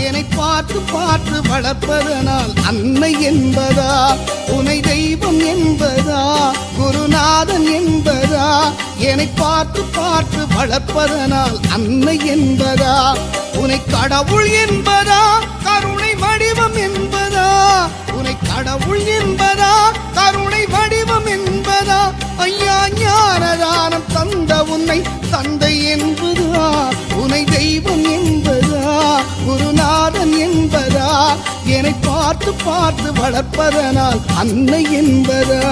என்னை பார்த்து பார்த்து வளர்ப்பதனால் அன்னை என்பதா, உனை தெய்வம் என்பதா, குருநாதன் என்பதா, என்னை பார்த்து பார்த்து வளர்ப்பதனால் அன்னை என்பதா, உனை கடவுள் என்பதா, கருணை வடிவம் என்பதா, உனை கடவுள் என்பதா, கருணை வடிவம் என்பதா, ஐயா ஞானதானம் தந்த உன்னை தந்தை என்பதா, உனை தெய்வம் என்பதா, குருநாதன் என்பதா, என்னை பார்த்து பார்த்து வளர்ப்பதனால் அன்னை என்பதா.